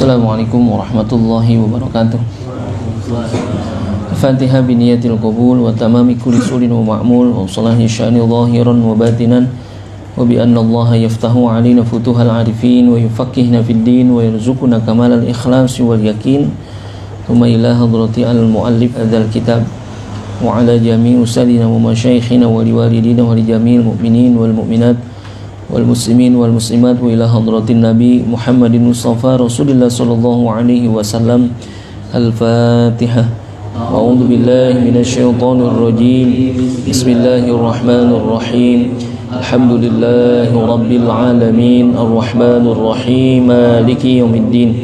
Assalamualaikum warahmatullahi wabarakatuh. Al-Fatihah biniyatil qabul wa tamami kulli sulin wa ma'mul wa salahi sya'ni zahiran wa batinan wa bi anna Allah yaftahu alina futuhal arifin wa yufaqihna fid din wa yarzuquna kamalal ikhlas wal yakin. Thumma ila hadrati al-muallif adzal kitab wa ala jami'i usadina wa masyayikhina wa liwalidina wa li jami'il mu'minin wal mu'minat wal muslimin wal muslimat wa ila hadratin nabi Muhammadin Mustafa Rasulillah sallallahu alaihi wasallam. Al-Fatihah. A'udzu billahi minasyaitonir rajim. Bismillahirrahmanirrahim. Alhamdulillahi rabbil alamin arrahmanir rahim maliki yaumiddin.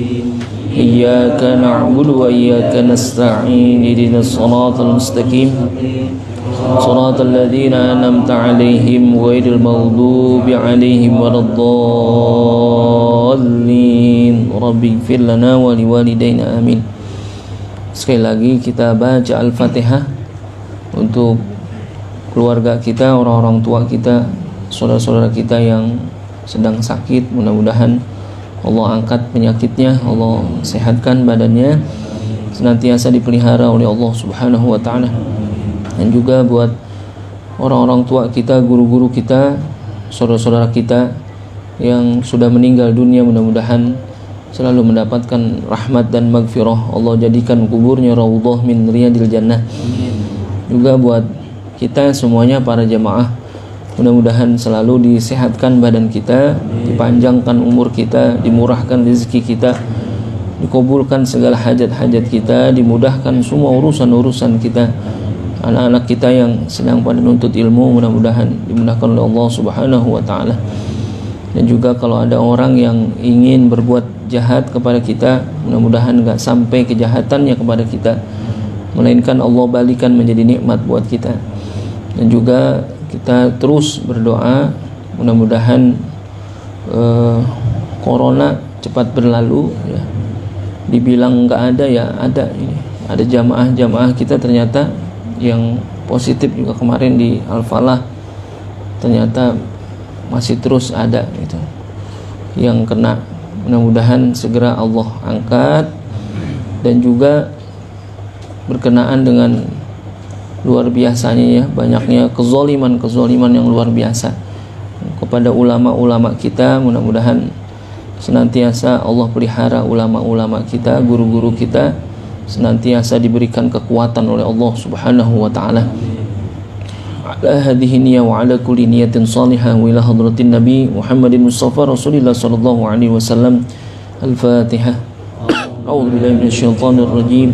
Iyyaka na'budu wa iyyaka nasta'in ihdinas siratal mustaqim صراط الذين أنعمت عليهم غير المغضوب عليهم ولا الضالين رب اغفر لنا ولوالدينا آمين. Sekali lagi kita baca Al-Fatihah untuk keluarga kita, orang-orang tua kita, saudara-saudara kita yang sedang sakit. Mudah-mudahan Allah angkat penyakitnya, Allah sehatkan badannya, senantiasa dipelihara oleh Allah Subhanahu wa taala. Dan juga buat orang-orang tua kita, guru-guru kita, saudara-saudara kita yang sudah meninggal dunia, mudah-mudahan selalu mendapatkan rahmat dan maghfirah. Allah jadikan kuburnya raudhah min riyadil jannah. Juga buat kita semuanya, para jamaah, mudah-mudahan selalu disehatkan badan kita, dipanjangkan umur kita, dimurahkan rezeki kita, dikabulkan segala hajat-hajat kita, dimudahkan semua urusan-urusan kita. Anak-anak kita yang sedang pada nuntut ilmu, mudah-mudahan dimudahkan oleh Allah Subhanahu wa taala. Dan juga kalau ada orang yang ingin berbuat jahat kepada kita, mudah-mudahan enggak sampai kejahatannya kepada kita, melainkan Allah balikan menjadi nikmat buat kita. Dan juga kita terus berdoa, mudah-mudahan corona cepat berlalu ya. Dibilang enggak ada, ya ada. Ini ada jamaah-jamaah kita ternyata yang positif juga kemarin di Al-Falah, ternyata masih terus ada gitu yang kena. Mudah-mudahan segera Allah angkat. Dan juga berkenaan dengan luar biasanya ya, banyaknya kezaliman yang luar biasa kepada ulama-ulama kita. Mudah-mudahan senantiasa Allah pelihara ulama-ulama kita, guru-guru kita, senantiasa diberikan kekuatan oleh Allah Subhanahu wa taala. Ala hadhihi niyyah wa ala kulli niyatin salihah wa ila hadratin nabi Muhammadin Mustafa Rasulillah sallallahu alaihi wasallam. Al-Fatihah. A'udzu billahi minasyaitonir rajim.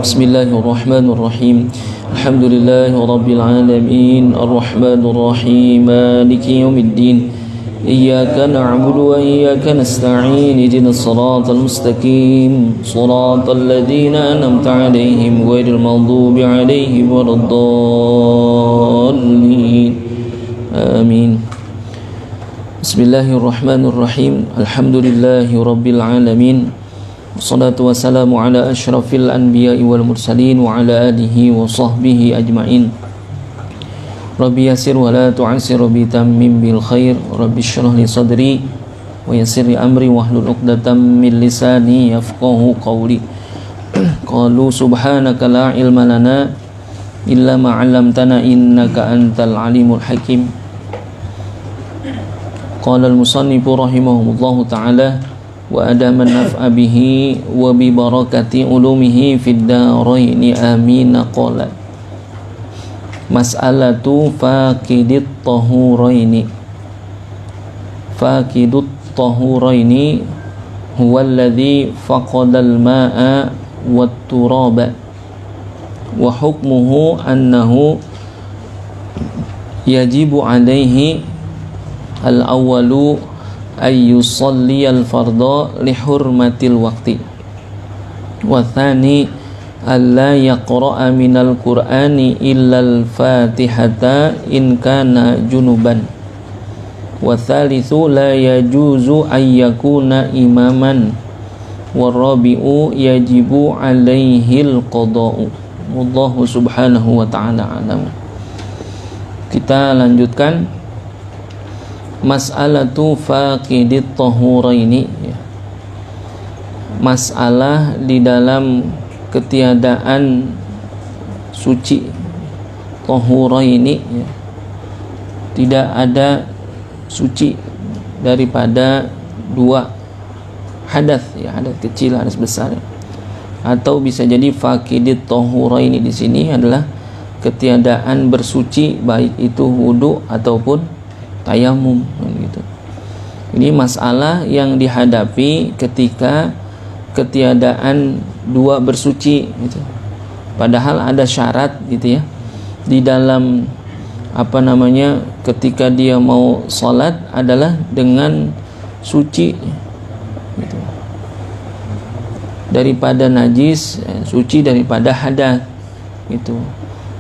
Bismillahirrahmanirrahim. Alhamdulillahi rabbil alamin arrahmanir rahim maliki yaumiddin. إياك نعبد وإياك نستعين اهدنا الصراط المستقيم صراط الذين أنعمت عليهم غير المغضوب عليهم ولا الضالين آمين. بسم الله الرحمن الرحيم الحمد لله رب العالمين والصلاة والسلام على أشرف الأنبياء والمرسلين وعلى آله وصحبه أجمعين. Rabbi yasir wa la tu'asir bi tammim bil khair. Rabbi shrah li sadri wa yassir li amri wahlul 'uqdatam min lisani yafqahu qawli. Qalu subhanaka la ilma lana illa ma 'allamtana innaka antal alimul hakim. Qala al-musannifu rahimahullahu ta'ala wa adama naf'a bihi wa bi barakati ulumihi fid daraini amin. Qala mas'alatu faqidit tahuraini. Faqidut tahuraini huwa alladhi faqadal ma'a wat turaba wa hukmuhu annahu yajibu alaihi al-awwalu ay yusalli al-fardha li hurmatil waqti wa thani alla yaqra'a minal qur'ani illal fatihata in kana junuban wa thalithu la yajuzu ayyakuna imaman wa rabi'u yajibu alaihil qada'u. Wallahu subhanahu wa ta'ala alam. Kita lanjutkan mas'alatu faqidit tahuraini ya. masalah di dalam ketiadaan suci tahuraini, ya. Tidak ada suci daripada dua hadas, ya, hadas kecil, hadas besar, ya. Atau bisa jadi faqidit tahuraini di sini adalah ketiadaan bersuci, baik itu wudu ataupun tayamum, gitu. Ini masalah yang dihadapi ketika ketiadaan dua bersuci, gitu. Padahal ada syarat, gitu ya, di dalam ketika dia mau sholat adalah dengan suci, gitu, daripada najis, suci daripada hadas, gitu,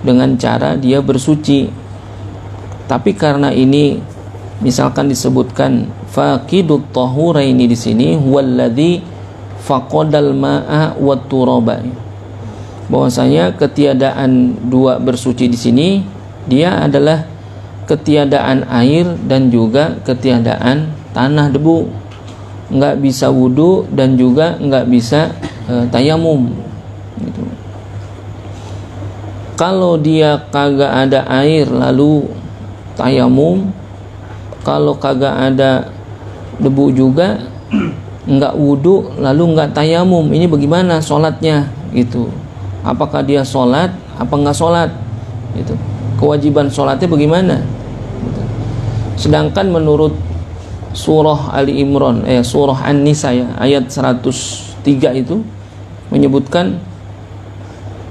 dengan cara dia bersuci. Tapi karena ini misalkan disebutkan faqidut tahuraini di sini huwallazi faqadal ma'a wat turaba, bahwasanya ketiadaan dua bersuci di sini dia adalah ketiadaan air dan juga ketiadaan tanah debu. Nggak bisa wudu dan juga nggak bisa tayamum, gitu. Kalau dia kagak ada air lalu tayamum, kalau kagak ada debu juga nggak wudu lalu nggak tayamum, ini bagaimana sholatnya, gitu. Apakah dia sholat apa nggak sholat, gitu. Kewajiban sholatnya bagaimana, gitu. Sedangkan menurut surah Ali Imran, surah An-Nisa, ya, ayat 103 itu menyebutkan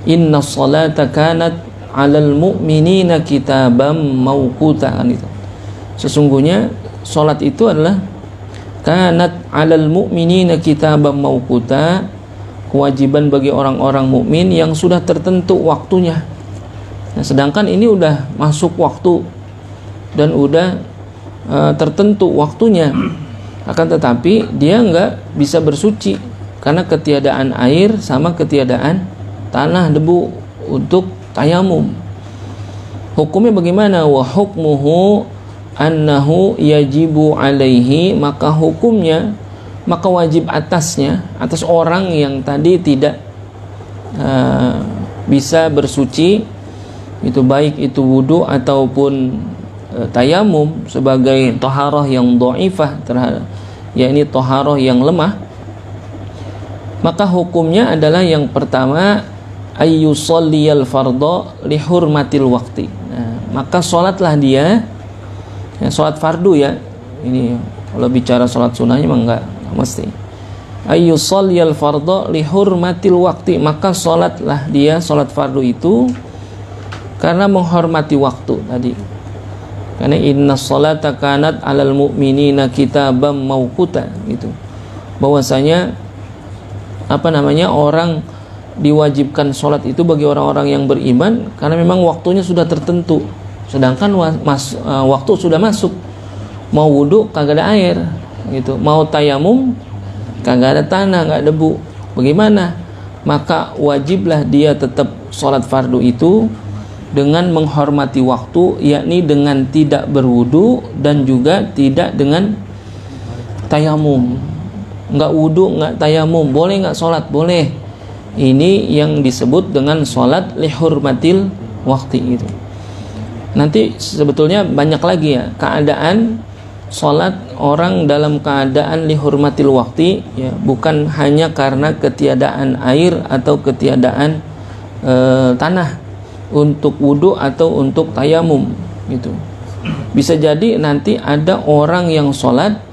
inna sholata kanat 'alal mu'minina kitaban mawquta, kan itu. Sesungguhnya sholat itu adalah kanat 'alal mu'minina kitaban mawquta, kewajiban bagi orang-orang mukmin yang sudah tertentu waktunya. Nah, sedangkan ini udah masuk waktu dan udah tertentu waktunya, akan tetapi dia nggak bisa bersuci karena ketiadaan air sama ketiadaan tanah debu untuk tayamum. Hukumnya bagaimana? Wa hukmuhu annahu yajibu alaihi, maka hukumnya, maka wajib atasnya, atas orang yang tadi tidak bisa bersuci, itu baik itu wudu ataupun tayamum, sebagai taharah yang dhaifah terhadap, yakni taharah yang lemah, maka hukumnya adalah yang pertama ayyusalliyal fardha lihurmatil waqti. Nah, maka sholatlah dia, ya, sholat fardu, ya. Ini kalau bicara sholat sunnahnya memang enggak mesti. Ayyusalliyal fardha lihurmatil waqti, maka sholatlah dia sholat fardu itu karena menghormati waktu tadi. Karena inna sholata kanat 'alal mu'minina kitaban mawquta, gitu. Bahwasanya orang diwajibkan sholat itu bagi orang-orang yang beriman karena memang waktunya sudah tertentu. Sedangkan waktu sudah masuk. Mau wudu kagak ada air, gitu. Mau tayamum kagak ada tanah, nggak debu. Bagaimana? Maka wajiblah dia tetap sholat fardu itu dengan menghormati waktu, yakni dengan tidak berwudu dan juga tidak dengan tayamum. Nggak wudu, nggak tayamum, boleh nggak sholat? Boleh. Ini yang disebut dengan sholat lihurmatil waktu itu. Nanti sebetulnya banyak lagi, ya, keadaan sholat orang dalam keadaan lihurmatil waktu, ya, bukan hanya karena ketiadaan air atau ketiadaan tanah untuk wudu atau untuk tayamum, gitu. Bisa jadi nanti ada orang yang sholat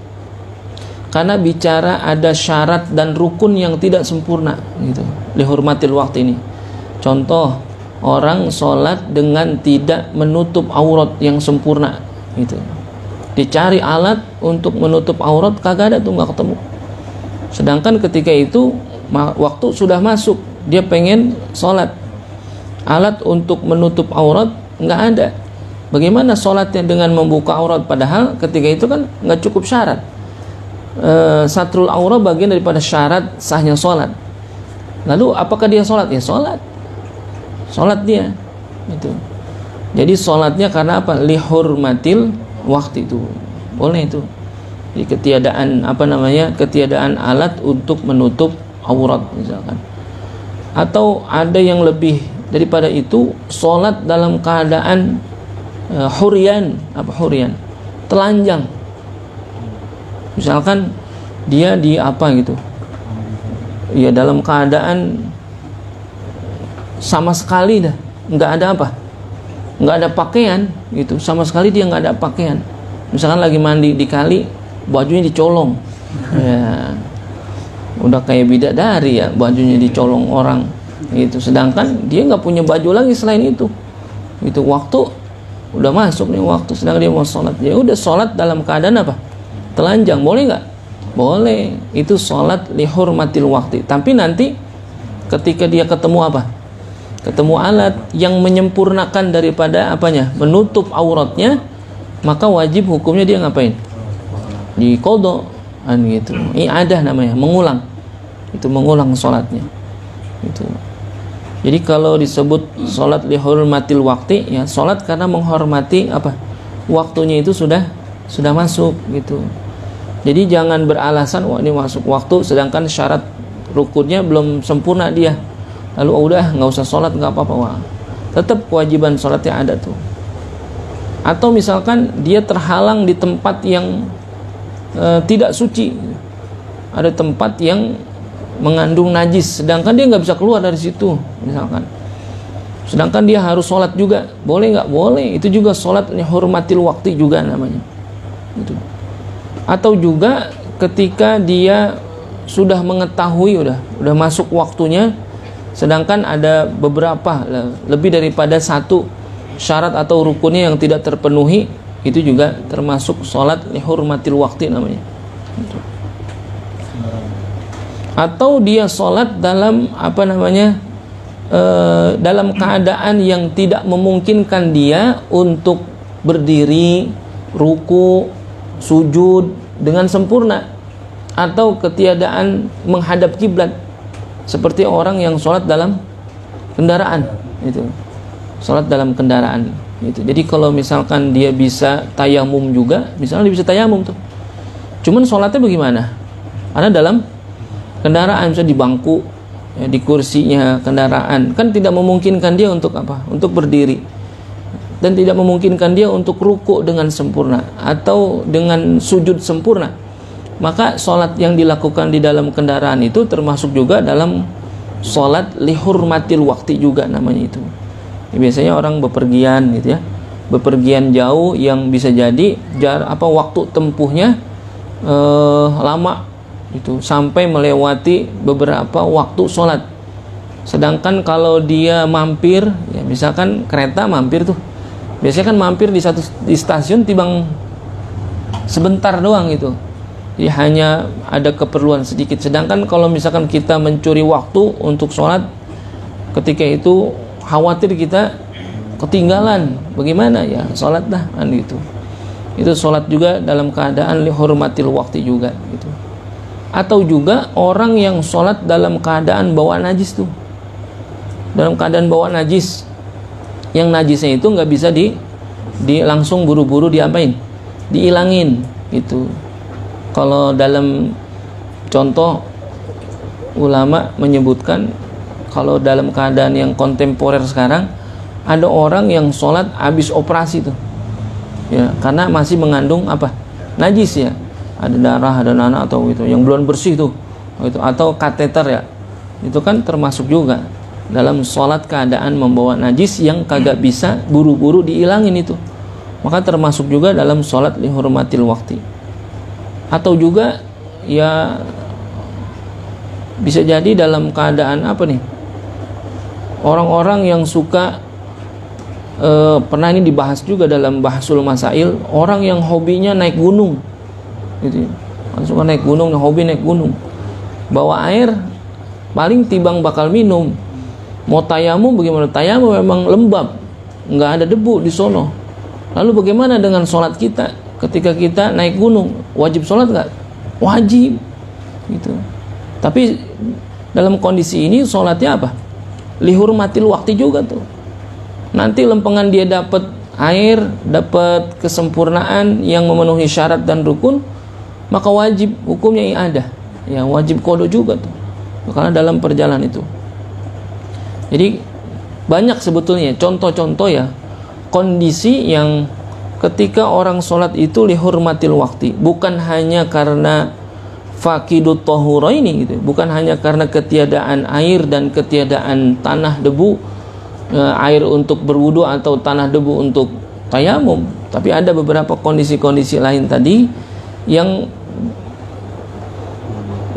karena bicara ada syarat dan rukun yang tidak sempurna, gitu, lihurmatil waktu ini. Contoh, orang sholat dengan tidak menutup aurat yang sempurna, gitu. Dicari alat untuk menutup aurat, kagak ada tuh, nggak ketemu. Sedangkan ketika itu waktu sudah masuk, dia pengen sholat, alat untuk menutup aurat nggak ada. Bagaimana sholatnya dengan membuka aurat? Padahal ketika itu kan nggak cukup syarat. Satrul aurat bagian daripada syarat sahnya sholat. Lalu apakah dia sholat? Ya sholat dia, gitu. Jadi sholatnya karena apa? Lihurmatil waktu itu, boleh itu. Jadi ketiadaan ketiadaan alat untuk menutup aurat misalkan. Atau ada yang lebih daripada itu, sholat dalam keadaan huryan. Apa huryan? Telanjang. Misalkan dia di apa gitu, ya dalam keadaan sama sekali dah nggak ada apa, nggak ada pakaian gitu, sama sekali dia nggak ada pakaian. Misalkan lagi mandi di kali, bajunya dicolong, ya udah kayak bidadari ya, bajunya dicolong orang gitu. Sedangkan dia nggak punya baju lagi selain itu waktu udah masuk nih waktu, sedangkan dia mau sholat, ya udah sholat dalam keadaan apa, telanjang. Boleh nggak? Boleh. Itu sholat lihurmatil waktu. Tapi nanti ketika dia ketemu apa, ketemu alat yang menyempurnakan daripada apanya, menutup auratnya, maka wajib hukumnya dia ngapain? Diqadha kan gitu. I'adah namanya, mengulang. Itu mengulang sholatnya itu. Jadi kalau disebut sholat lihurmatil waktu, ya sholat karena menghormati apa, waktunya itu sudah masuk gitu. Jadi jangan beralasan wah ini masuk waktu sedangkan syarat rukunnya belum sempurna dia, lalu udah nggak usah sholat, nggak apa-apa. Wah, tetap kewajiban sholatnya ada tuh. Atau misalkan dia terhalang di tempat yang tidak suci, ada tempat yang mengandung najis, sedangkan dia nggak bisa keluar dari situ misalkan, sedangkan dia harus sholat juga. Boleh nggak? Boleh. Itu juga sholat hormatil waktu juga namanya itu. Atau juga ketika dia sudah mengetahui udah masuk waktunya, sedangkan ada beberapa lebih daripada satu syarat atau rukunnya yang tidak terpenuhi, itu juga termasuk sholat lihurmatil waktu namanya. Atau dia sholat dalam apa namanya, dalam keadaan yang tidak memungkinkan dia untuk berdiri, ruku, sujud dengan sempurna, atau ketiadaan menghadap kiblat, seperti orang yang sholat dalam kendaraan itu, sholat dalam kendaraan itu. Jadi kalau misalkan dia bisa tayamum juga, misalnya dia bisa tayamum tuh, cuman sholatnya bagaimana? Karena dalam kendaraan, misalnya di bangku, ya, di kursinya kendaraan, kan tidak memungkinkan dia untuk apa? Untuk berdiri, dan tidak memungkinkan dia untuk ruku dengan sempurna atau dengan sujud sempurna. Maka sholat yang dilakukan di dalam kendaraan itu termasuk juga dalam sholat lihurmatil waktu juga namanya itu. Ya, biasanya orang bepergian gitu ya, bepergian jauh yang bisa jadi waktu tempuhnya lama itu, sampai melewati beberapa waktu sholat. Sedangkan kalau dia mampir, ya misalkan kereta mampir tuh, biasanya kan mampir di stasiun tibang sebentar doang gitu, jadi hanya ada keperluan sedikit. Sedangkan kalau misalkan kita mencuri waktu untuk sholat, ketika itu khawatir kita ketinggalan, bagaimana ya, sholat dah kan gitu. Itu sholat juga dalam keadaan lihurmatil waktu juga gitu. Atau juga orang yang sholat dalam keadaan bawa najis tuh, dalam keadaan bawa najis, yang najisnya itu nggak bisa di langsung buru-buru diapain, diilangin itu. Kalau dalam contoh ulama menyebutkan, kalau dalam keadaan yang kontemporer sekarang, ada orang yang sholat habis operasi tuh, ya karena masih mengandung apa, najis ya, ada darah, ada nanah atau itu yang belum bersih tuh, itu atau kateter ya, itu kan termasuk juga dalam sholat keadaan membawa najis yang kagak bisa buru-buru diilangin itu, maka termasuk juga dalam sholat lihurmatil waktu. Atau juga ya bisa jadi dalam keadaan apa nih, orang-orang yang suka pernah ini dibahas juga dalam bahasul masail, orang yang hobinya naik gunung gitu, suka naik gunung, hobi naik gunung, bawa air paling tibang bakal minum. Mau tayamum bagaimana? Tayamum memang lembab, nggak ada debu di sono. Lalu bagaimana dengan sholat kita ketika kita naik gunung? Wajib sholat nggak? Wajib gitu. Tapi dalam kondisi ini sholatnya apa? Lihurmatil waktu juga tuh. Nanti lempengan dia dapat air, dapat kesempurnaan yang memenuhi syarat dan rukun, maka wajib hukumnya i'adah, ya wajib qada juga tuh. karena dalam perjalanan itu. Jadi banyak sebetulnya contoh-contoh ya kondisi yang ketika orang sholat itu lihurmatil waktu, bukan hanya karena fakidut tahuraini gitu, bukan hanya karena ketiadaan air dan ketiadaan tanah debu, air untuk berwudu atau tanah debu untuk tayamum, tapi ada beberapa kondisi-kondisi lain tadi yang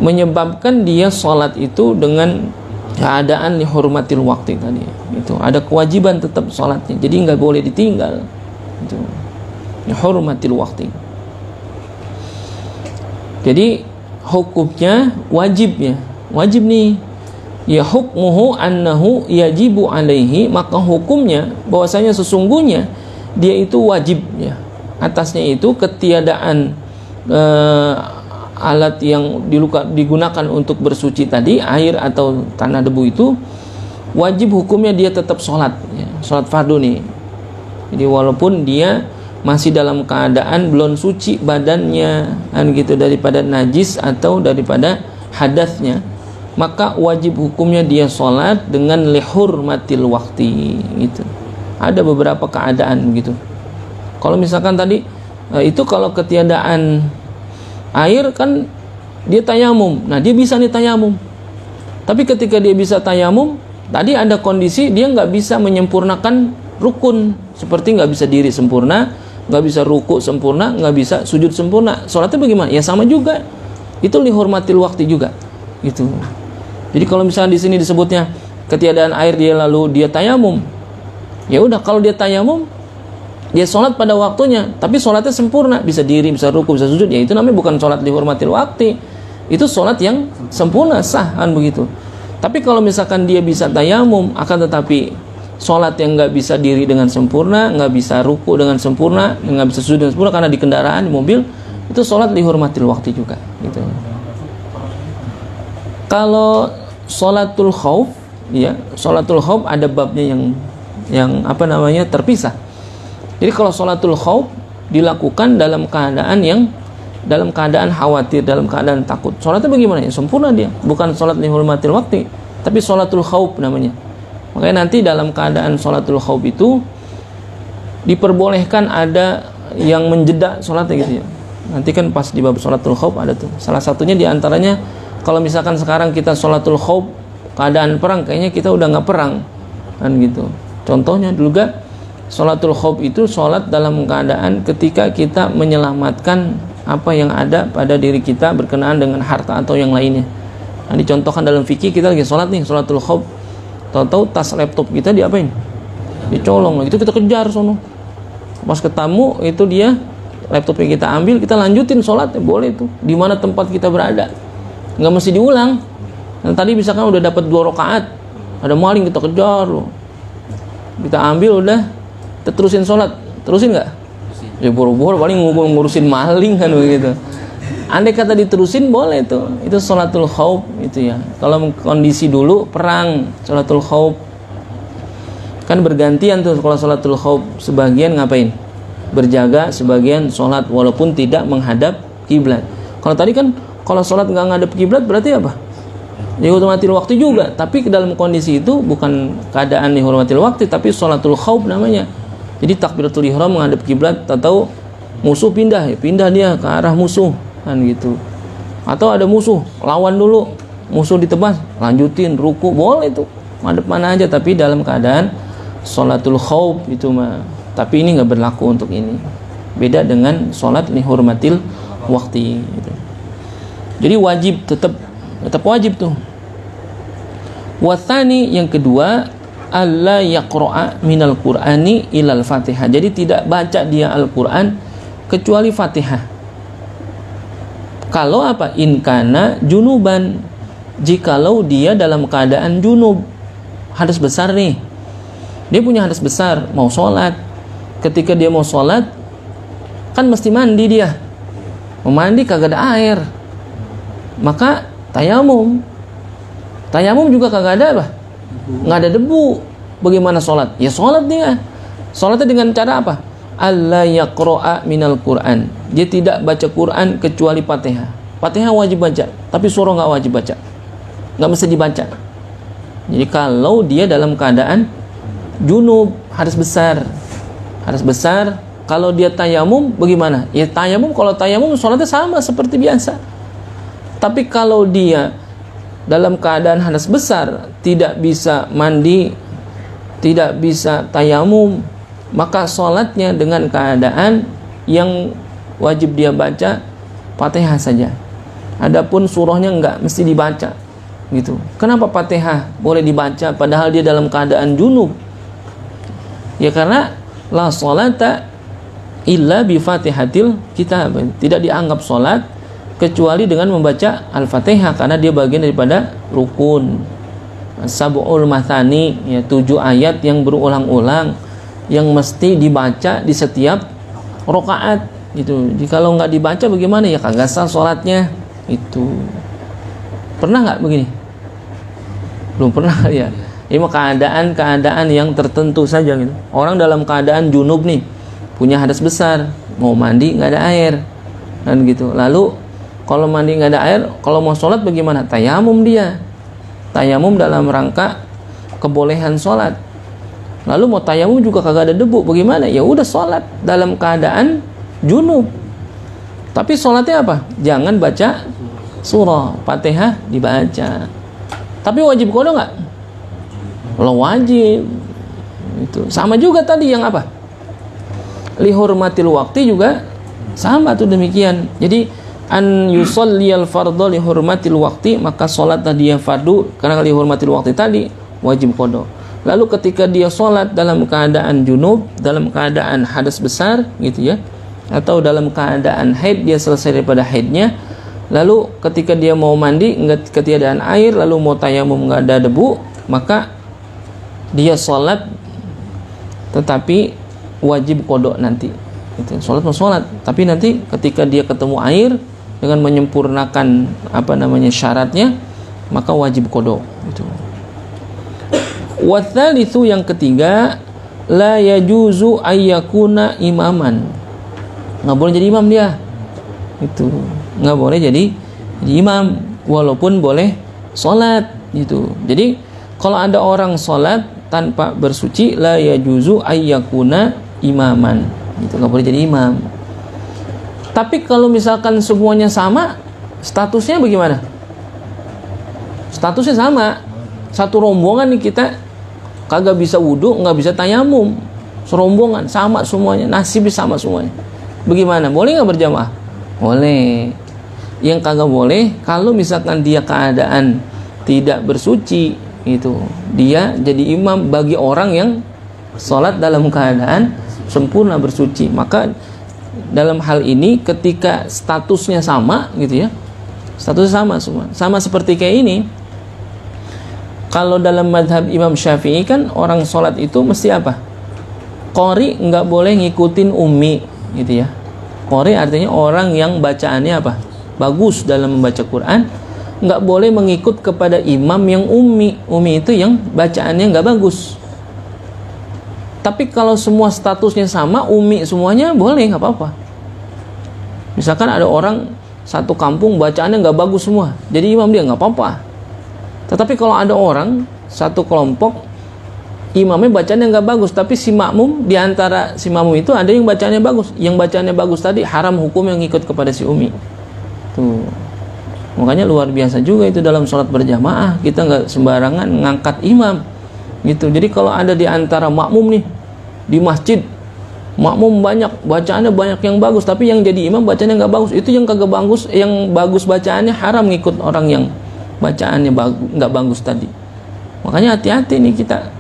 menyebabkan dia sholat itu dengan keadaan lihurmatil waktu tadi. Itu ada kewajiban tetap sholatnya, jadi nggak boleh ditinggal. Itu lihurmatil waktu. Jadi hukumnya wajib nih. Ya hukmuhu annahu yajibu alaihi, maka hukumnya bahwasanya sesungguhnya dia itu wajib ya. Atasnya itu ketiadaan alat yang digunakan untuk bersuci tadi, air atau tanah debu itu, wajib hukumnya dia tetap sholat ya. Sholat fardu nih. Jadi walaupun dia masih dalam keadaan belum suci badannya kan gitu daripada najis atau daripada hadatsnya, maka wajib hukumnya dia sholat dengan lihurmatil waktu gitu. Ada beberapa keadaan begitu. Kalau misalkan tadi itu kalau ketiadaan air kan dia tayamum. Nah, dia bisa nih tayamum. Tapi ketika dia bisa tayamum, tadi ada kondisi dia nggak bisa menyempurnakan rukun, seperti nggak bisa diri sempurna, nggak bisa ruku sempurna, nggak bisa sujud sempurna. Sholatnya bagaimana? Ya sama juga. Itu lihurmatil waktu juga. Gitu. Jadi kalau misalnya di sini disebutnya ketiadaan air dia lalu dia tayamum, ya udah kalau dia tayamum dia sholat pada waktunya, tapi sholatnya sempurna, bisa diri, bisa ruku, bisa sujud, ya itu namanya bukan sholat lihurmatil waktu, itu sholat yang sempurna, sah kan begitu. Tapi kalau misalkan dia bisa tayamum, akan tetapi sholat yang nggak bisa diri dengan sempurna, nggak bisa ruku dengan sempurna, nggak bisa sujud dengan sempurna karena di kendaraan, di mobil, itu sholat lihurmatil waktu juga gitu. Kalau sholatul khauf, ya sholatul khauf ada babnya yang apa namanya terpisah. Jadi kalau sholatul khauf dilakukan dalam keadaan khawatir, dalam keadaan takut. Sholatnya bagaimana? Ya sempurna dia, bukan sholat lihurmatil waktu, tapi sholatul khauf namanya. Makanya nanti dalam keadaan sholatul khauf itu diperbolehkan ada yang menjeda sholatnya gitu ya. Nanti kan pas di bab sholatul khauf ada tuh. Salah satunya diantaranya kalau misalkan sekarang kita sholatul khauf keadaan perang, kayaknya kita udah nggak perang kan gitu. Contohnya dulu gak sholatul khauf itu sholat dalam keadaan ketika kita menyelamatkan apa yang ada pada diri kita berkenaan dengan harta atau yang lainnya. Nah, dicontohkan dalam fikih, kita lagi sholat nih, sholatul khauf, tahu-tahu tas laptop kita diapain? Dicolong, itu kita kejar sono. Pas ketemu itu dia laptopnya kita ambil, kita lanjutin sholat, boleh itu. Di mana tempat kita berada, nggak mesti diulang. Dan tadi misalkan udah dapat 2 rakaat, ada maling kita kejar loh, kita ambil udah, kita terusin sholat, terusin nggak? Ya boro-boro paling ngurusin maling kan begitu. Andai kata diterusin boleh itu sholatul khauf itu ya. Kalau kondisi dulu perang, sholatul khauf kan bergantian tuh. Kalau sholatul khauf sebagian ngapain? Berjaga, sebagian sholat walaupun tidak menghadap kiblat. Kalau tadi kan kalau sholat nggak menghadap kiblat berarti apa? Lihurmatil waktu juga, tapi dalam kondisi itu bukan keadaan lihurmatil waktu, tapi sholatul khauf namanya. Jadi takbiratul ihram menghadap kiblat, atau musuh pindah dia ke arah musuh kan gitu. Atau ada musuh, lawan dulu, musuh ditebas, lanjutin ruku, boleh itu menghadap mana aja, tapi dalam keadaan sholatul khauf itu mah. Tapi ini nggak berlaku untuk ini. Beda dengan sholat lihurmatil waktu gitu. Jadi wajib, tetap wajib tuh. Wathani yang kedua, alla yaqra'a minal qur'ani ilal fatihah. Jadi tidak baca dia Al-Qur'an kecuali Fatihah. Kalau apa? In kana junuban, jikalau dia dalam keadaan junub, hadas besar nih. Dia punya hadas besar, mau sholat. Ketika dia mau sholat, kan mesti mandi dia. Mau mandi kagak ada air, maka tayamum. Tayamum juga kagak ada apa? Nggak ada debu. Bagaimana sholat? Ya sholat dia. Sholatnya dengan cara apa? Alla yaqra'a minal Qur'an. Dia tidak baca Quran kecuali Fatihah. Fatihah wajib baca, tapi surah nggak wajib baca. nggak mesti dibaca. Jadi kalau dia dalam keadaan junub, hadas besar, kalau dia tayamum bagaimana? Ya tayamum, kalau tayamum sholatnya sama seperti biasa. Tapi kalau dia dalam keadaan hadas besar, tidak bisa mandi, tidak bisa tayamum, maka sholatnya dengan keadaan yang wajib dia baca Fatihah saja. Adapun surahnya enggak mesti dibaca, gitu. Kenapa Fatihah boleh dibaca padahal dia dalam keadaan junub? Ya karena la sholata illa bi Fatihatil kitab. Tidak dianggap sholat kecuali dengan membaca Al-Fatihah, karena dia bagian daripada rukun. Sab'ul mathani, ya 7 ayat yang berulang-ulang yang mesti dibaca di setiap rakaat gitu. Jadi kalau nggak dibaca bagaimana? Ya kagak sah sholatnya. Itu pernah nggak begini? Belum pernah ya. Ini mah keadaan yang tertentu saja gitu. Orang dalam keadaan junub nih, punya hadas besar, mau mandi nggak ada air dan gitu. Lalu kalau mandi nggak ada air, kalau mau sholat bagaimana? Tayamum dia. Tayamum dalam rangka kebolehan sholat. Lalu mau tayamum juga kagak ada debu, bagaimana? Ya udah sholat dalam keadaan junub. Tapi sholatnya apa? Jangan baca surah, Fatihah dibaca. Tapi wajib qada nggak? Kalau wajib. Itu sama juga tadi yang apa? Lihurmatil waqti juga sama tuh demikian. Jadi an yusalliyal fardhu lihurmatil waqti, maka sholat tadi yang fardu karena lihurmatil waqti tadi wajib qada. Lalu ketika dia sholat dalam keadaan junub, dalam keadaan hadas besar gitu ya, atau dalam keadaan haid, dia selesai daripada haidnya, lalu ketika dia mau mandi enggak ketiadaan air, lalu mau tayamum enggak ada debu, maka dia sholat tetapi wajib qada nanti gitu. Sholat mau sholat, tapi nanti ketika dia ketemu air dengan menyempurnakan syaratnya, maka wajib qada gitu. Wa tsalitsu, yang ketiga, la yajuzu ayyakuna imaman. Nggak boleh jadi imam dia. Itu nggak boleh jadi imam walaupun boleh sholat gitu. Jadi kalau ada orang sholat tanpa bersuci, la yajuzu ayyakuna imaman. Itu nggak boleh jadi imam. Tapi kalau misalkan semuanya sama, statusnya bagaimana? Statusnya sama. Satu rombongan nih kita kagak bisa wudhu, nggak bisa tayamum. Serombongan sama semuanya, nasibnya sama semuanya. Bagaimana? Boleh nggak berjamaah? Boleh. Yang kagak boleh kalau misalkan dia keadaan tidak bersuci, itu dia jadi imam bagi orang yang sholat dalam keadaan sempurna bersuci. Maka dalam hal ini ketika statusnya sama gitu ya, statusnya sama semua, sama seperti kayak ini. Kalau dalam madhab Imam Syafi'i kan orang sholat itu mesti apa? Qori nggak boleh ngikutin ummi gitu ya. Qori artinya orang yang bacaannya apa? Bagus dalam membaca Quran. Nggak boleh mengikut kepada imam yang ummi. Ummi itu yang bacaannya nggak bagus. Tapi kalau semua statusnya sama, ummi semuanya boleh, nggak apa-apa. Misalkan ada orang satu kampung bacaannya nggak bagus semua, jadi imam dia nggak apa-apa. Tetapi kalau ada orang satu kelompok imamnya bacaannya nggak bagus, tapi si makmum, di antara si makmum itu ada yang bacaannya bagus. Yang bacaannya bagus tadi haram hukum yang ikut kepada si umi. Tuh. Makanya luar biasa juga itu dalam sholat berjamaah, kita nggak sembarangan ngangkat imam gitu. Jadi kalau ada di antara makmum nih di masjid, makmum banyak, bacaannya banyak yang bagus, tapi yang jadi imam bacaannya nggak bagus, itu yang kagak bagus, yang bagus bacaannya haram ngikut orang yang bacaannya nggak bagus tadi. Makanya hati-hati nih kita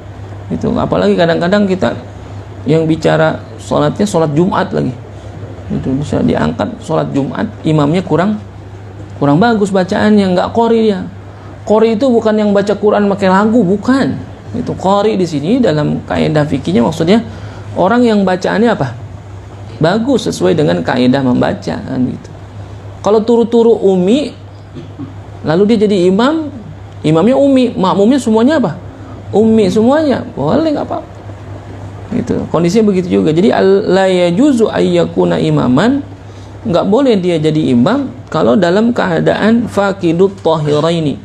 itu, apalagi kadang-kadang kita yang bicara sholatnya sholat Jumat lagi itu, bisa diangkat sholat Jumat imamnya kurang bagus bacaannya, nggak qori dia. Qori itu bukan yang baca Quran pakai lagu, bukan. Itu qori di sini dalam kaidah fikihnya maksudnya orang yang bacaannya apa? Bagus sesuai dengan kaidah membaca kan gitu. Kalau turu-turu umi lalu dia jadi imam, imamnya umi, makmumnya semuanya apa? Umi semuanya, boleh nggak apa-apa. Gitu. Kondisinya begitu juga. Jadi la yajuzu ayyakuna imaman, nggak boleh dia jadi imam kalau dalam keadaan faqidut tahiraini,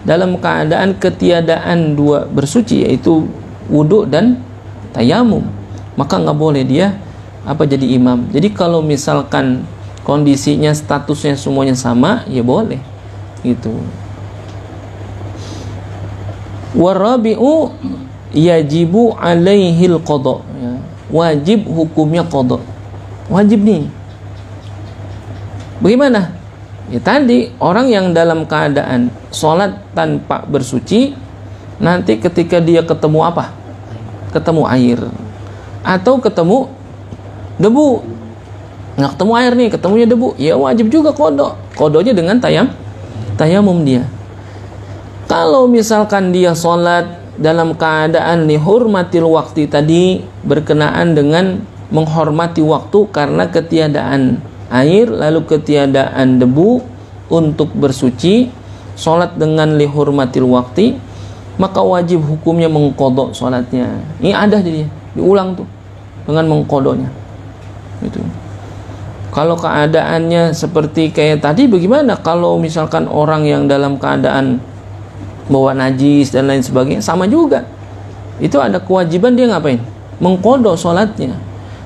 dalam keadaan ketiadaan dua bersuci, yaitu wudhu dan tayamum, maka nggak boleh dia jadi imam. Jadi kalau misalkan kondisinya, statusnya semuanya sama, ya boleh gitu. Warabi'u yajibu alaihil qada, ya. Wajib hukumnya qada, wajib nih. Bagaimana? Ya tadi, orang yang dalam keadaan sholat tanpa bersuci, nanti ketika dia ketemu apa? Ketemu air atau ketemu debu. Nggak ketemu air nih, ketemunya debu, ya wajib juga qada. Qadanya dengan tayamum dia. Kalau misalkan dia sholat dalam keadaan lihurmatil waktu tadi, berkenaan dengan menghormati waktu karena ketiadaan air, lalu ketiadaan debu untuk bersuci, sholat dengan lihurmatil waktu, maka wajib hukumnya mengqadha sholatnya. Ini ada jadi diulang tuh dengan mengqadhanya. Gitu. Kalau keadaannya seperti kayak tadi, bagaimana kalau misalkan orang yang dalam keadaan bawa najis dan lain sebagainya, sama juga. Itu ada kewajiban dia ngapain? Mengqadha sholatnya.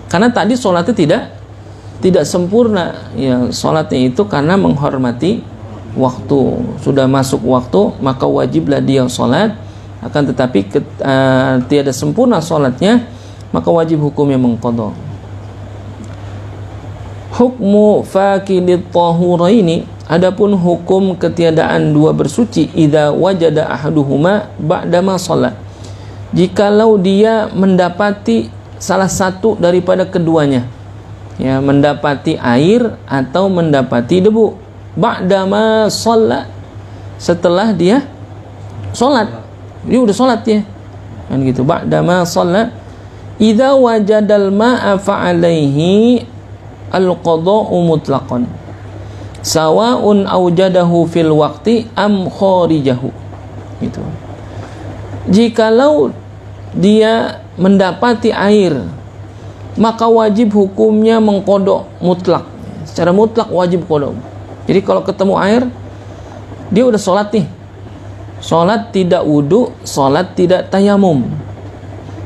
Karena tadi sholatnya tidak sempurna. Ya, sholatnya itu karena menghormati waktu. Sudah masuk waktu, maka wajiblah dia sholat. Akan tetapi tiada sempurna sholatnya, maka wajib hukumnya mengqadha. Hukmu faqidit tahuraini, adapun hukum ketiadaan dua bersuci, idza wajada ahaduhuma ba'dama shalat, jikalau dia mendapati salah satu daripada keduanya, ya, mendapati air atau mendapati debu, ba'dama shalat, setelah dia sholat, dia udah sholat ya, kan gitu, ba'dama shalat, idza wajadal ma'a fa'alaihi al-qada'u mutlaqan sawa'un aujadahu fil waqti am kharijahu. Gitu. Jikalau dia mendapati air, maka wajib hukumnya mengqadha mutlak. Secara mutlak wajib qadha. Jadi kalau ketemu air, dia udah sholat nih. Sholat tidak wudu, sholat tidak tayamum.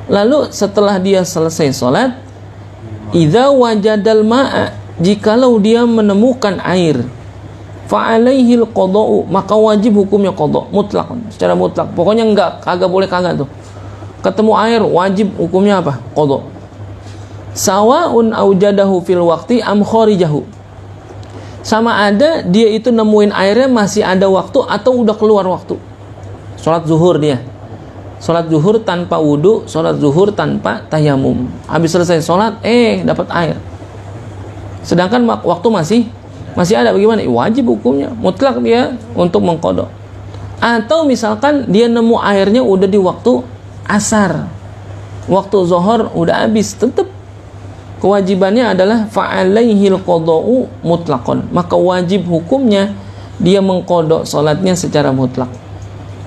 Lalu setelah dia selesai sholat, idza wajadal ma'a, jikalau dia menemukan air, fa'alaihil qada'u, maka wajib hukumnya qadha mutlak, secara mutlak. Pokoknya kagak boleh kagak tuh. Ketemu air wajib hukumnya apa? Qadha. Sawa'un aujadahu fil waqti am kharijahu. Sama ada dia itu nemuin airnya masih ada waktu atau udah keluar waktu. Salat zuhur dia. Sholat zuhur tanpa wudhu, sholat zuhur tanpa tayamum. Habis selesai sholat, dapat air. Sedangkan waktu masih ada, bagaimana? Wajib hukumnya, mutlak dia untuk mengqadha. Atau misalkan dia nemu airnya udah di waktu asar, waktu zuhur udah habis, tetap kewajibannya adalah fa'alaihil qada'u mutlaqan. Maka wajib hukumnya dia mengqadha sholatnya secara mutlak.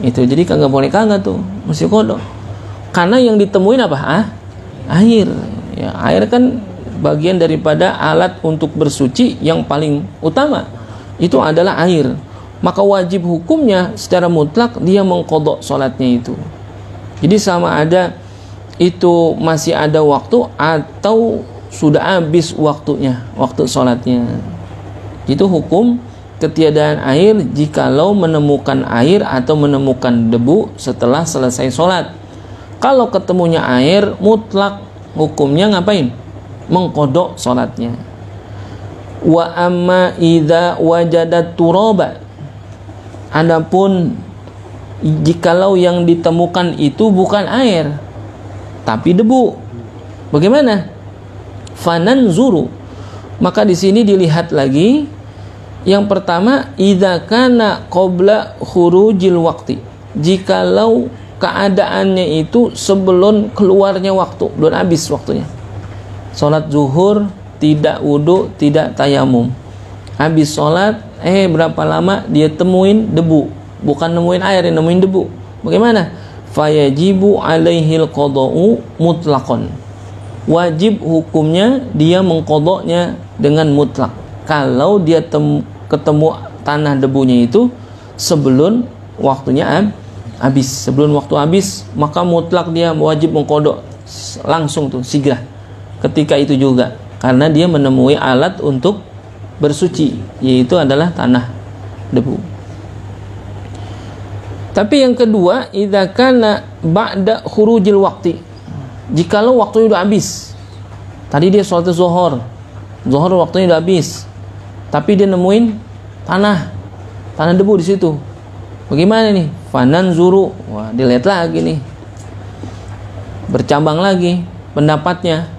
Itu jadi kagak boleh kagak tuh, mesti qadha. Karena yang ditemuin apa? Air. Ya, air kan bagian daripada alat untuk bersuci yang paling utama. Itu adalah air. Maka wajib hukumnya secara mutlak dia mengqadha salatnya itu. Jadi sama ada itu masih ada waktu atau sudah habis waktunya, waktu salatnya. Itu hukum ketiadaan air jikalau menemukan air atau menemukan debu setelah selesai sholat. Kalau ketemunya air, mutlak hukumnya ngapain? Mengqadha sholatnya. Wa amma idza wajadat turaba, adapun jikalau yang ditemukan itu bukan air tapi debu, bagaimana? Fananzuru, maka di sini dilihat lagi. Yang pertama, idza kana qabla khurujil waqti, jikalau keadaannya itu sebelum keluarnya waktu, belum habis waktunya. Salat zuhur tidak wudu, tidak tayamum. Habis salat, berapa lama dia temuin debu, bukan nemuin air, nemuin debu. Bagaimana? Fayajibu alaihil qada'u mutlaqan. Wajib hukumnya dia mengqadhanya dengan mutlak. Kalau dia ketemu tanah debunya itu sebelum waktunya habis. Sebelum waktu habis, maka mutlak dia wajib mengqadha langsung tuh sigrah ketika itu juga, karena dia menemui alat untuk bersuci, yaitu adalah tanah, debu. Tapi yang kedua, idza kana ba'da khurujil waqti, jikalau waktunya udah habis. Tadi dia sholat zuhur waktunya udah habis, tapi dia nemuin tanah debu di situ. Bagaimana nih? Fananzuru, wah, dilihat lagi nih, bercabang lagi pendapatnya.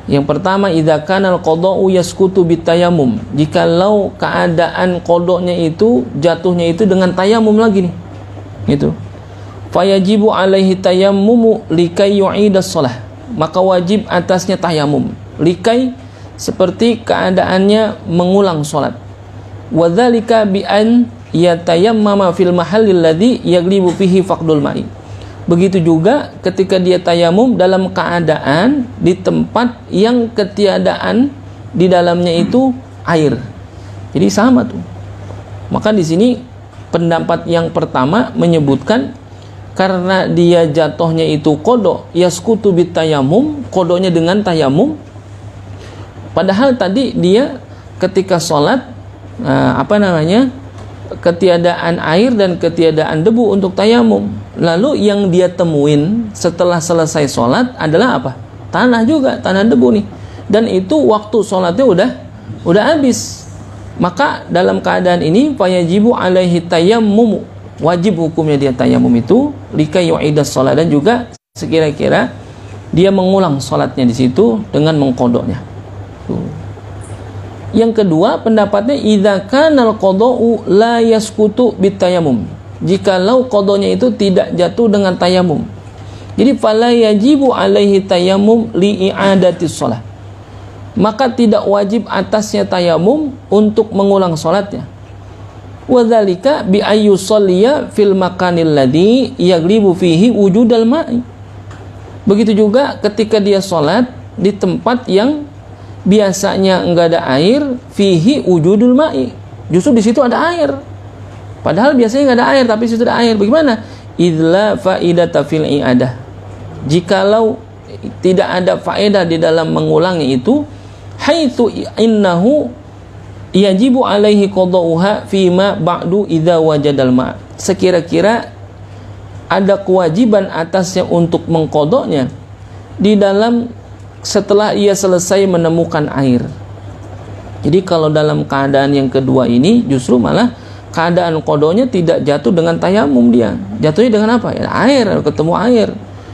Yang pertama, idza kana al-qada'u yasqutu bitayamum, jikalau keadaan qadanya itu jatuhnya itu dengan tayamum lagi nih. Gitu. Fayajibu alaihi tayammumu likai yu'idas shalah, maka wajib atasnya tayamum. Likai seperti keadaannya mengulang salat. Wa dzalika bi an yatayammama fil mahallil ladzi yaglibu fihi faqdul ma'i. Begitu juga ketika dia tayamum dalam keadaan di tempat yang ketiadaan di dalamnya itu air. Jadi sama tuh. Maka di sini pendapat yang pertama menyebutkan karena dia jatuhnya itu qadha yasqutu bitayamum, qadanya dengan tayamum. Padahal tadi dia ketika sholat ketiadaan air dan ketiadaan debu untuk tayamum. Lalu yang dia temuin setelah selesai sholat adalah apa? Tanah juga, tanah debu nih. Dan itu waktu sholatnya udah habis. Maka dalam keadaan ini fayajibu alaihi tayammum, wajib hukumnya dia tayamum itu likai yu'idas shalah, dan juga sekira-kira dia mengulang sholatnya di situ dengan mengqadanya. Yang kedua pendapatnya, idza kana al-qada'u la yasqutu bitayamum, jikalau qadanya itu tidak jatuh dengan tayamum. Jadi fala yajibu alaihi tayammum li i'adatis shalah, maka tidak wajib atasnya tayamum untuk mengulang salatnya. Wa dzalika bi ayyusalliya fil makanil ladzi yaglibu fihi wujudal ma'i. Begitu juga ketika dia salat di tempat yang biasanya enggak ada air, fihi wujudul ma'i, justru di situ ada air. Padahal biasanya enggak ada air, tapi di situ ada air. Bagaimana? Idza faidata fil i'adah, jikalau tidak ada faedah di dalam mengulangnya itu, haitsu innahu yajibu alaihi qada'uha fima ba'du idza wajadal ma', sekira-kira ada kewajiban atasnya untuk mengqadanya di dalam setelah ia selesai menemukan air. Jadi kalau dalam keadaan yang kedua ini justru malah keadaan qadanya tidak jatuh dengan tayamum, dia jatuhnya dengan apa? Ya, air, ketemu air.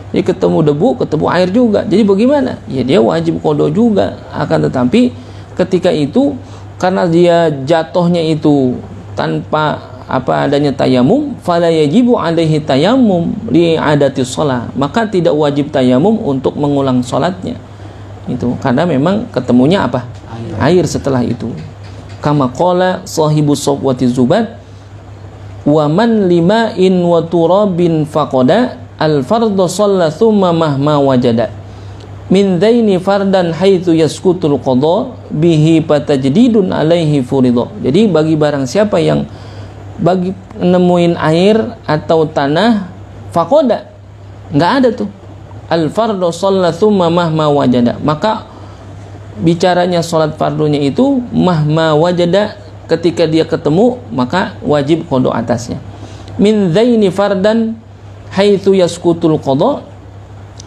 Jadi ketemu debu, ketemu air juga. Jadi bagaimana? Ya dia wajib qada juga. Akan tetapi ketika itu karena dia jatuhnya itu tanpa adanya tayamum, fala yajibu alaihi tayammum li adatis shalah, maka tidak wajib tayamum untuk mengulang salatnya. Itu karena memang ketemunya apa? Air setelah itu. Kama qala sahibu safwati zubat, wa man lima'in wa turabin faqada al-fardhu shalla thumma mahma wajada min dhaini fardan haitsu yasqutul qada bihi patajdidun alaihi furido. Jadi bagi barang siapa yang bagi nemuin air atau tanah faqada, enggak ada tuh al-fardhu shalla thumma mahma wajada, maka bicaranya salat fardunya itu mahma wajada, ketika dia ketemu maka wajib qada atasnya. Min dhaini fardan haitsu yasqutul qada,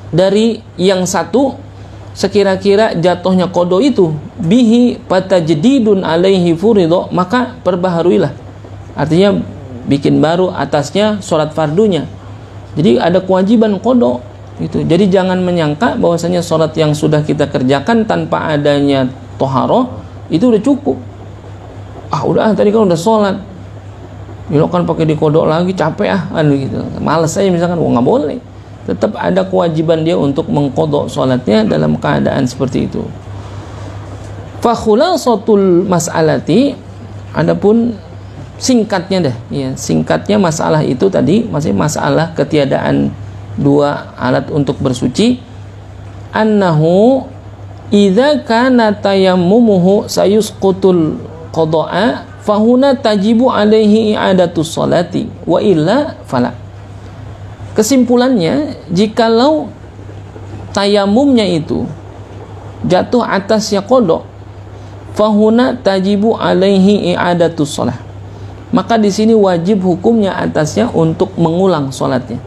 dari yang satu sekira-kira jatuhnya qada itu bihi patajdidun alaihi furido, maka perbaharuilah, artinya bikin baru atasnya salat fardunya. Jadi ada kewajiban qada itu. Jadi jangan menyangka bahwasanya salat yang sudah kita kerjakan tanpa adanya toharoh itu udah cukup. Udah tadi kan udah salat, kan pakai dikodok lagi, capek gitu, males aja misalkan. Nggak boleh, tetap ada kewajiban dia untuk mengkodok salatnya dalam keadaan seperti itu. Fa khulasatul mas'alati, adapun singkatnya singkatnya masalah itu tadi masih masalah ketiadaan dua alat untuk bersuci. Annahu idza kana tayammumuhu sayusqutul qada'a fahuna tajibu alaihi i'adatus salati wa illa fala. Kesimpulannya, jikalau tayamumnya itu jatuh atasnya qada, fahuna tajibu alaihi i'adatus shalah, maka di sini wajib hukumnya atasnya untuk mengulang sholatnya.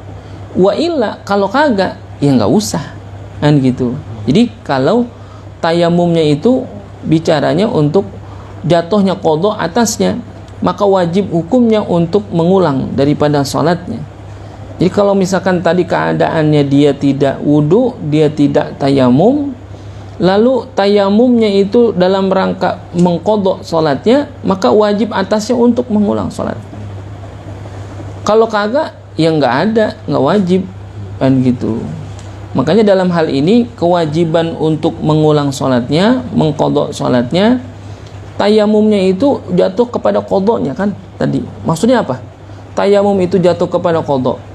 Wa illa, kalau kagak ya nggak usah, kan gitu. Jadi kalau tayamumnya itu bicaranya untuk jatuhnya qada atasnya, maka wajib hukumnya untuk mengulang daripada sholatnya. Jadi kalau misalkan tadi keadaannya dia tidak wudu, dia tidak tayamum, lalu tayamumnya itu dalam rangka mengqadha sholatnya, maka wajib atasnya untuk mengulang sholat. Kalau kagak ya nggak ada, nggak wajib, kan gitu. Makanya dalam hal ini kewajiban untuk mengulang sholatnya, mengqadha sholatnya, tayamumnya itu jatuh kepada qadanya kan tadi. Maksudnya apa? Tayamum itu jatuh kepada qadha.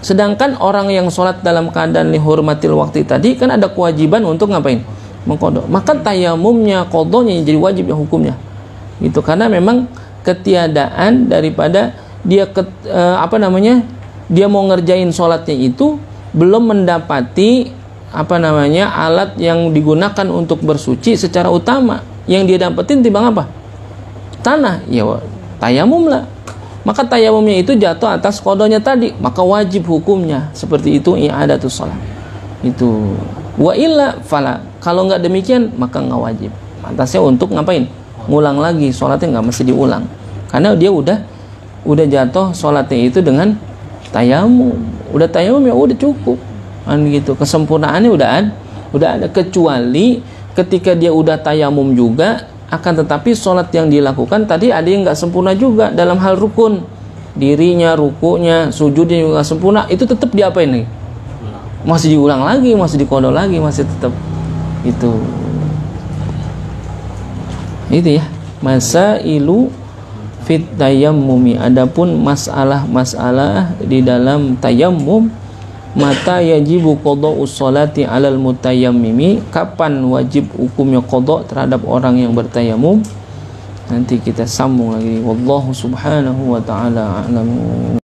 Sedangkan orang yang sholat dalam keadaan lihurmatil waktu tadi kan ada kewajiban untuk ngapain? Mengqadha. Maka tayamumnya, qadanya yang jadi wajib ya hukumnya. Gitu, karena memang ketiadaan daripada dia dia mau ngerjain sholatnya itu belum mendapati alat yang digunakan untuk bersuci secara utama. Yang dia dapetin timbang apa? Tanah. Ya tayamum lah. Maka tayamumnya itu jatuh atas qadanya tadi, maka wajib hukumnya seperti itu i'adatus shalah. Itu. Wa illa fala. Kalau nggak demikian maka nggak wajib. Atasnya untuk ngapain? Ngulang lagi sholatnya, nggak mesti diulang. Karena dia udah jatuh sholatnya itu dengan tayamum. Udah tayamum ya udah cukup. Kan gitu. Kesempurnaannya udah ada, kecuali ketika dia udah tayamum juga, akan tetapi sholat yang dilakukan tadi ada yang nggak sempurna juga dalam hal rukun, dirinya, rukunya, sujudnya juga sempurna, itu tetap diapain nih? Masih diulang lagi, masih diqadha lagi, masih tetap itu ya. Masailu fit tayammumi, adapun masalah di dalam tayammum, mata yajibu qada'us sholati 'alal mutayammimi, kapan wajib hukumnya qada terhadap orang yang bertayamum. Nanti kita sambung lagi. Wallahu subhanahu wa ta'ala a'lamu.